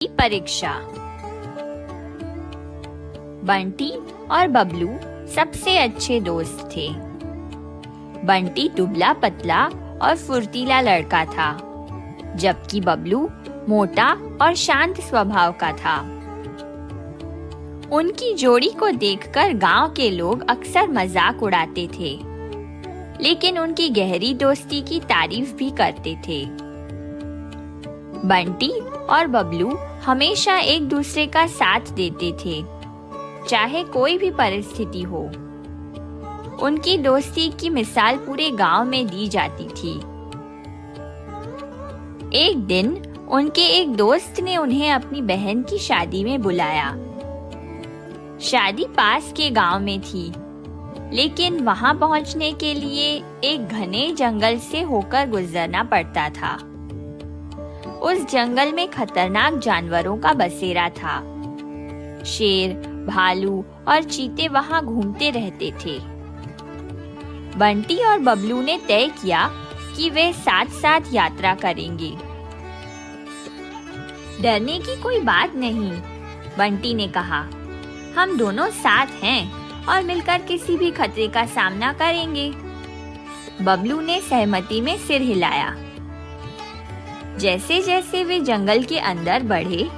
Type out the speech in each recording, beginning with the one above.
की परीक्षा। बंटी और बबलू सबसे अच्छे दोस्त थे। बंटी दुबला पतला और फुर्तीला लड़का था, जबकि बबलू मोटा और शांत स्वभाव का था। उनकी जोड़ी को देखकर गांव के लोग अक्सर मजाक उड़ाते थे, लेकिन उनकी गहरी दोस्ती की तारीफ भी करते थे। बंटी और बबलू हमेशा एक दूसरे का साथ देते थे, चाहे कोई भी परिस्थिति हो। उनकी दोस्ती की मिसाल पूरे गांव में दी जाती थी। एक दिन उनके एक दोस्त ने उन्हें अपनी बहन की शादी में बुलाया। शादी पास के गांव में थी, लेकिन वहां पहुंचने के लिए एक घने जंगल से होकर गुजरना पड़ता था। उस जंगल में खतरनाक जानवरों का बसेरा था। शेर, भालू और चीते वहां घूमते रहते थे। बंटी और बबलू ने तय किया कि वे साथ साथ यात्रा करेंगे। डरने की कोई बात नहीं, बंटी ने कहा। हम दोनों साथ हैं और मिलकर किसी भी खतरे का सामना करेंगे। बबलू ने सहमति में सिर हिलाया। जैसे जैसे वे जंगल के अंदर बढ़े,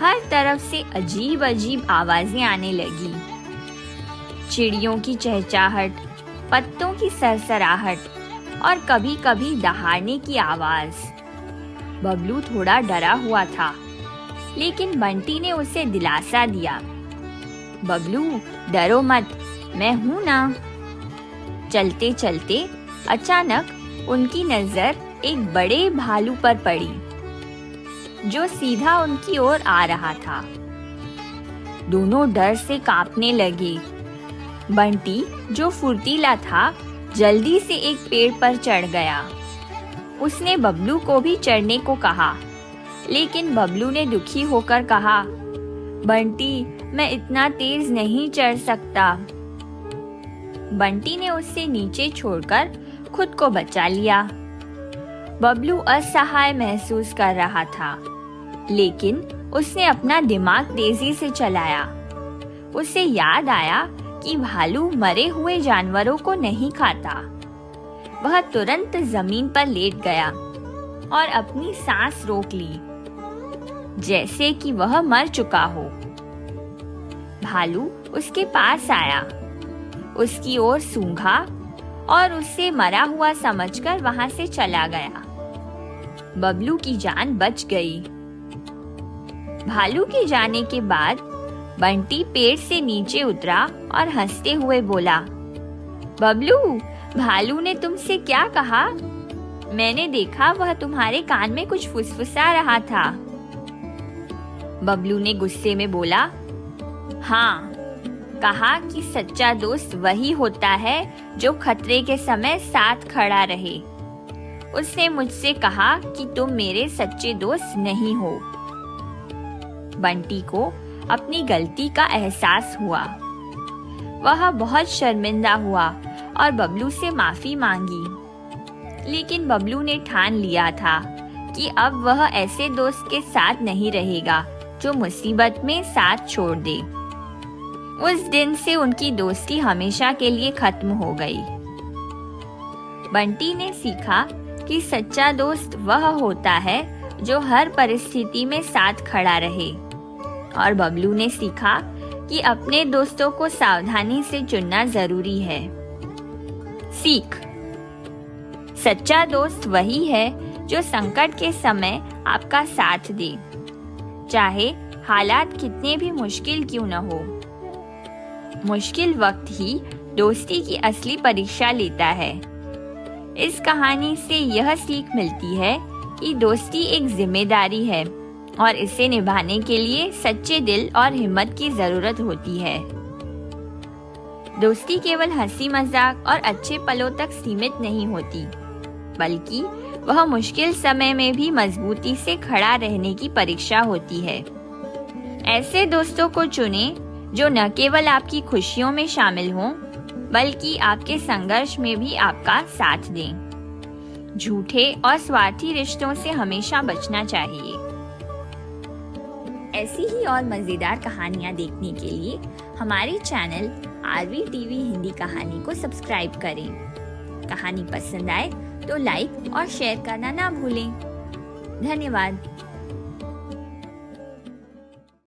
हर तरफ से अजीब अजीब आवाजें आने लगी। चिड़ियों की चहचहाट, पत्तों की सरसराहट और कभी-कभी दहाड़ने की आवाज। बबलू थोड़ा डरा हुआ था, लेकिन बंटी ने उसे दिलासा दिया। बबलू, डरो मत, मैं हूं ना। चलते चलते अचानक उनकी नजर एक बड़े भालू पर पड़ी, जो सीधा उनकी ओर आ रहा था। दोनों डर से कांपने लगे। बंटी, जो फुर्तीला था, जल्दी से एक पेड़ पर चढ़ गया। उसने बबलू को भी चढ़ने को कहा, लेकिन बबलू ने दुखी होकर कहा, बंटी, मैं इतना तेज नहीं चढ़ सकता। बंटी ने उसे नीचे छोड़कर खुद को बचा लिया। बबलू असहाय महसूस कर रहा था, लेकिन उसने अपना दिमाग तेजी से चलाया। उसे याद आया कि भालू मरे हुए जानवरों को नहीं खाता। वह तुरंत जमीन पर लेट गया और अपनी सांस रोक ली, जैसे कि वह मर चुका हो। भालू उसके पास आया, उसकी ओर सूंघा और उसे मरा हुआ समझकर वहां से चला गया। बबलू की जान बच गई। भालू के जाने के बाद बंटी पेड़ से नीचे उतरा और हंसते हुए बोला, बबलू, भालू ने तुमसे क्या कहा? मैंने देखा वह तुम्हारे कान में कुछ फुसफुसा रहा था। बबलू ने गुस्से में बोला, हाँ, कहा कि सच्चा दोस्त वही होता है जो खतरे के समय साथ खड़ा रहे। उसने मुझसे कहा कि तुम मेरे सच्चे दोस्त नहीं हो। बंटी को अपनी गलती का एहसास हुआ। वह बहुत शर्मिंदा हुआ और बबलू से माफी मांगी, लेकिन बबलू ने ठान लिया था कि अब वह ऐसे दोस्त के साथ नहीं रहेगा जो मुसीबत में साथ छोड़ दे। उस दिन से उनकी दोस्ती हमेशा के लिए खत्म हो गई। बंटी ने सीखा कि सच्चा दोस्त वह होता है जो हर परिस्थिति में साथ खड़ा रहे, और बबलू ने सीखा कि अपने दोस्तों को सावधानी से चुनना जरूरी है। सीख: सच्चा दोस्त वही है जो संकट के समय आपका साथ दे, चाहे हालात कितने भी मुश्किल क्यों न हो। मुश्किल वक्त ही दोस्ती की असली परीक्षा लेता है। इस कहानी से यह सीख मिलती है कि दोस्ती एक जिम्मेदारी है और इसे निभाने के लिए सच्चे दिल और हिम्मत की जरूरत होती है। दोस्ती केवल हंसी मजाक और अच्छे पलों तक सीमित नहीं होती, बल्कि वह मुश्किल समय में भी मजबूती से खड़ा रहने की परीक्षा होती है। ऐसे दोस्तों को चुनें जो न केवल आपकी खुशियों में शामिल हों, बल्कि आपके संघर्ष में भी आपका साथ दें। झूठे और स्वार्थी रिश्तों से हमेशा बचना चाहिए। ऐसी ही और मज़ेदार कहानियाँ देखने के लिए हमारे चैनल आरवी टीवी हिंदी कहानी को सब्सक्राइब करें। कहानी पसंद आए तो लाइक और शेयर करना ना भूलें। धन्यवाद।